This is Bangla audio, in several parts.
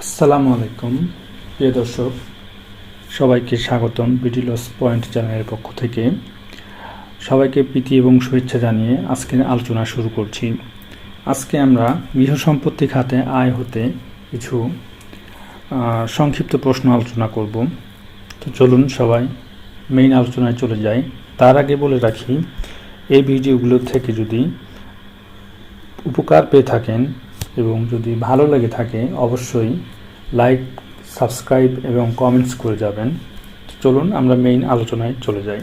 আসসালামু আলাইকুম প্রিয় দর্শক, সবাইকে স্বাগতম বিডি লস পয়েন্ট চ্যানেলের পক্ষ থেকে। সবাইকে প্রীতি এবং শুভেচ্ছা জানিয়ে আজকের আলোচনা শুরু করছি। আজকে আমরা গৃহ সম্পত্তি খাতে আয় হতে কিছু সংক্ষিপ্ত প্রশ্ন আলোচনা করব। তো চলুন সবাই মেইন আলোচনায় চলে যাই। তার আগে বলে রাখি, এই ভিডিওগুলো থেকে যদি উপকার পেয়ে থাকেন এবং যদি ভালো লেগে থাকে অবশ্যই লাইক, সাবস্ক্রাইব এবং কমেন্টস করে যাবেন। চলুন আমরা মেইন আলোচনায় চলে যাই।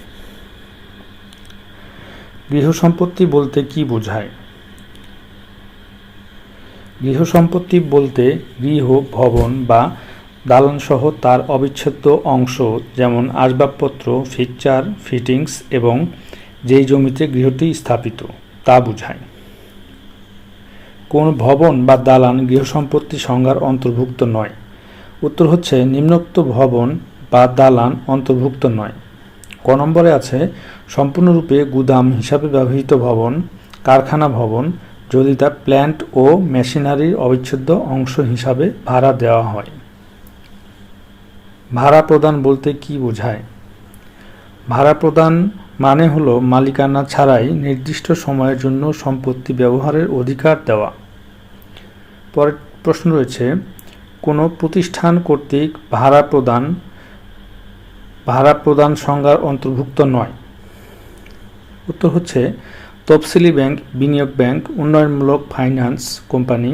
গৃহ সম্পত্তি বলতে কি বোঝায়? গৃহ সম্পত্তি বলতে গৃহ, ভবন বা দালানসহ তার অবিচ্ছেদ্য অংশ, যেমন আসবাবপত্র, ফিকচার, ফিটিংস এবং যেই জমিতে গৃহটি স্থাপিত তা বোঝায়। কোন ভবন বা দালান গৃহ সম্পত্তি সংজ্ঞার অন্তর্ভুক্ত নয়? উত্তর হচ্ছে নিম্নোক্ত ভবন বা দালান অন্তর্ভুক্ত নয়। ক নম্বরে আছে সম্পূর্ণরূপে গুদাম হিসাবে ব্যবহৃত ভবন, কারখানা ভবন, যদি তা প্ল্যান্ট ও মেশিনারির অবিচ্ছেদ্য অংশ হিসাবে ভাড়া দেওয়া হয়। ভাড়া প্রদান বলতে কি বোঝায়? ভাড়া প্রদান মানে হলো মালিকানা ছাড়াই নির্দিষ্ট সময়ের জন্য সম্পত্তি ব্যবহারের অধিকার দেওয়া। পরের প্রশ্ন রয়েছে, কোনো প্রতিষ্ঠান কর্তৃক ভাড়া প্রদান সংজ্ঞার অন্তর্ভুক্ত নয়। উত্তর হচ্ছে তফসিলি ব্যাংক, বিনিয়োগ ব্যাংক, উন্নয়নমূলক ফাইন্যান্স কোম্পানি,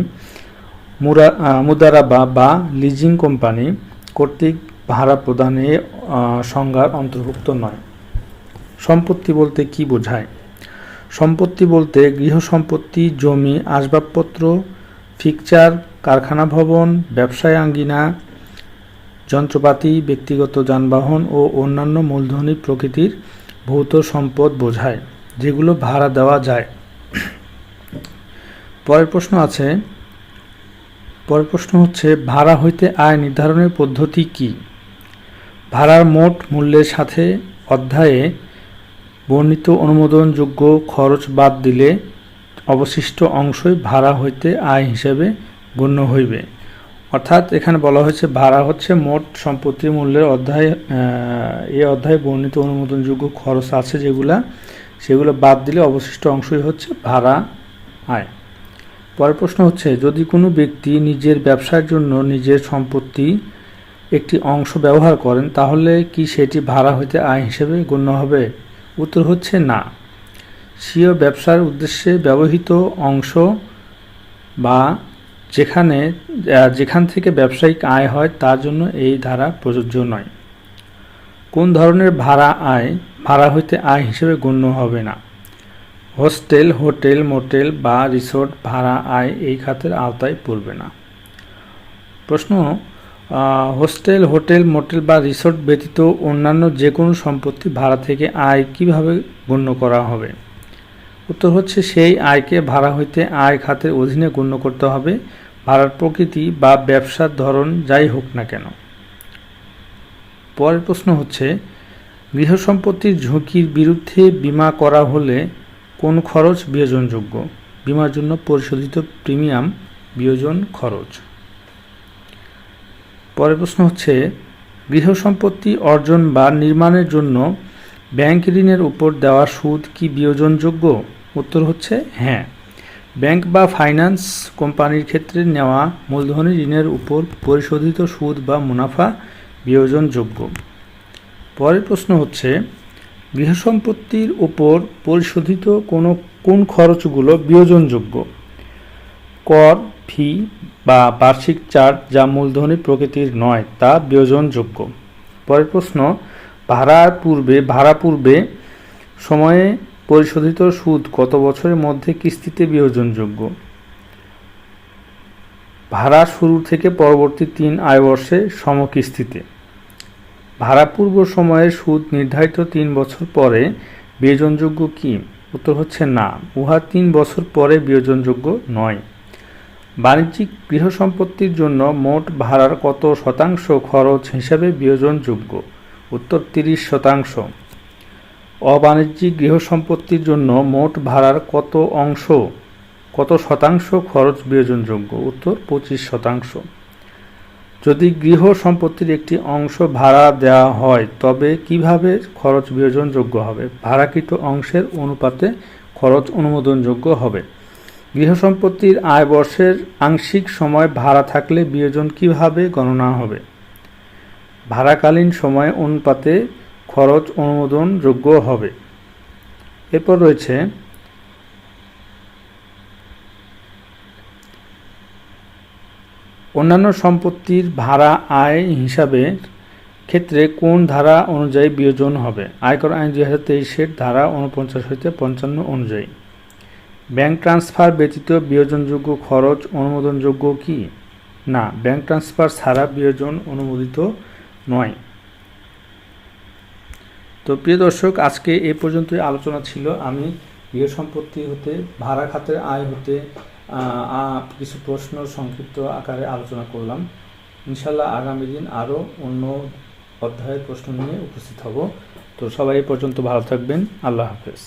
মুদারাবা বা লিজিং কোম্পানি কর্তৃক ভাড়া প্রদানে সংজ্ঞার অন্তর্ভুক্ত নয়। সম্পত্তি বলতে কি বোঝায়? সম্পত্তি বলতে গৃহ সম্পত্তি, জমি, আসবাবপত্র, ফিকচার, কারখানা ভবন, ব্যবসায় আঙ্গিনা, যন্ত্রপাতি, ব্যক্তিগত যানবাহন ও অন্যান্য মূলধনী প্রকৃতির ভৌত সম্পদ বোঝায়, যেগুলো ভাড়া দেওয়া যায়। পরের প্রশ্ন হচ্ছে ভাড়া হইতে আয় নির্ধারণের পদ্ধতি কি? ভাড়ার মোট মূল্যের সাথে অধ্যায়ে বর্ণিত অনুমোদনযোগ্য খরচ বাদ দিলে অবশিষ্ট অংশই ভাড়া হইতে আয় হিসেবে গণ্য হইবে। অর্থাৎ এখানে বলা হয়েছে ভাড়া হচ্ছে মোট সম্পত্তির মূল্যের এই অধ্যায়ে বর্ণিত অনুমোদনযোগ্য খরচ আছে সেগুলো বাদ দিলে অবশিষ্ট অংশই হচ্ছে ভাড়া আয়। পরের প্রশ্ন হচ্ছে, যদি কোনো ব্যক্তি নিজের ব্যবসার জন্য নিজের সম্পত্তি একটি অংশ ব্যবহার করেন তাহলে কি সেটি ভাড়া হইতে আয় হিসেবে গণ্য হবে? উত্তর হচ্ছে না। স্বীয় ব্যবসার উদ্দেশ্যে ব্যবহৃত অংশ বা যেখান থেকে ব্যবসায়িক আয় হয় তার জন্য এই ধারা প্রযোজ্য নয়। কোন ধরনের ভাড়া হইতে আয় হিসেবে গণ্য হবে না? হোস্টেল, হোটেল, মোটেল বা রিসোর্ট ভাড়া আয় এই খাতের আওতায় পড়বে না। প্রশ্ন, হোস্টেল, হোটেল, মোটেল বা রিসোর্ট ব্যতীত অন্যান্য যে কোনো সম্পত্তি ভাড়া থেকে আয় কিভাবে গণ্য করা হবে? উত্তর হচ্ছে সেই আয়কে ভাড়া হইতে আয় খাতের অধীনে গণ্য করতে হবে, ভাড়ার প্রকৃতি বা ব্যবসার ধরন যাই হোক না কেন। পরের প্রশ্ন হচ্ছে, গৃহ সম্পত্তির ঝুঁকির বিরুদ্ধে বীমা করা হলে কোন খরচ বিয়োজনযোগ্য? বীমার জন্য পরিশোধিত প্রিমিয়াম বিয়োজন খরচ। পরের প্রশ্ন হচ্ছে, গৃহ সম্পত্তি অর্জন বা নির্মাণের জন্য ব্যাংক ঋণের উপর দেওয়া সুদ কি বিয়োজনযোগ্য? উত্তর হচ্ছে হ্যাঁ। ব্যাংক বা ফাইন্যান্স কোম্পানির ক্ষেত্রে নেওয়া মূলধনী ঋণের উপর পরিশোধিত সুদ বা মুনাফা বিয়োজনযোগ্য। পরের প্রশ্ন হচ্ছে, গৃহ সম্পত্তির উপর পরিশোধিত কোন খরচগুলো বিয়োজনযোগ্য? কর, ফি বা বার্ষিক চার্জ যা মূলধনী প্রকৃতির নয় তা বিয়োজনযোগ্য। পরের প্রশ্ন, ভাড়া পূর্বে সময়ে পরিশোধিত সুদ কত বছরের মধ্যে কিস্তিতে বিয়োজনযোগ্য? ভাড়া শুরু থেকে পরবর্তী 3 আয়বর্ষে সমকিস্তিতে। ভাড়া পূর্ব সময়ের সুদ নির্ধারিত 3 বছর পরে বিয়োজনযোগ্য কি? উত্তর হচ্ছে না, উহা 3 বছর পরে বিয়োজনযোগ্য নয়। বাণিজ্যিক গৃহ সম্পত্তির জন্য মোট ভাড়ার কত শতাংশ খরচ হিসাবে বিয়োজনযোগ্য? উত্তর 30%। অবাণিজ্যিক গৃহ সম্পত্তির জন্য মোট ভাড়ার কত শতাংশ খরচ বিয়োজনযোগ্য? উত্তর 25%। যদি গৃহ সম্পত্তির একটি অংশ ভাড়া দেওয়া হয় তবে কিভাবে খরচ বিয়োজনযোগ্য হবে? ভাড়াকৃত অংশের অনুপাতে খরচ অনুমোদনযোগ্য হবে। গৃহ সম্পত্তির আয় বর্ষের আংশিক সময় ভাড়া থাকলে বিয়োজন কিভাবে গণনা হবে? ভাড়াকালীন সময় অনুপাতে খরচ অনুমোদনযোগ্য হবে। এরপর রয়েছে অন্যান্য সম্পত্তির ভাড়া আয় হিসাবের ক্ষেত্রে কোন ধারা অনুযায়ী বিয়োজন হবে? আয়কর আইন 2023-এর ধারা 49 হইতে 55 অনুযায়ী। ব্যাংক ট্রান্সফার ব্যতীত বিয়োজনযোগ্য খরচ অনুমোদনযোগ্য কি? না, ব্যাংক ট্রান্সফার ছাড়া বিয়োজন অনুমোদিত নয়। তো প্রিয় দর্শক, আজকে এ পর্যন্তই আলোচনা ছিল। আমি গৃহ সম্পত্তি হতে ভাড়া খাতের আয় হতে কিছু প্রশ্ন সংক্ষিপ্ত আকারে আলোচনা করলাম। ইনশাল্লাহ আগামী দিন আরও অন্য অধ্যায়ের প্রশ্ন নিয়ে উপস্থিত হব। তো সবাই এ পর্যন্ত ভালো থাকবেন। আল্লাহ হাফেজ।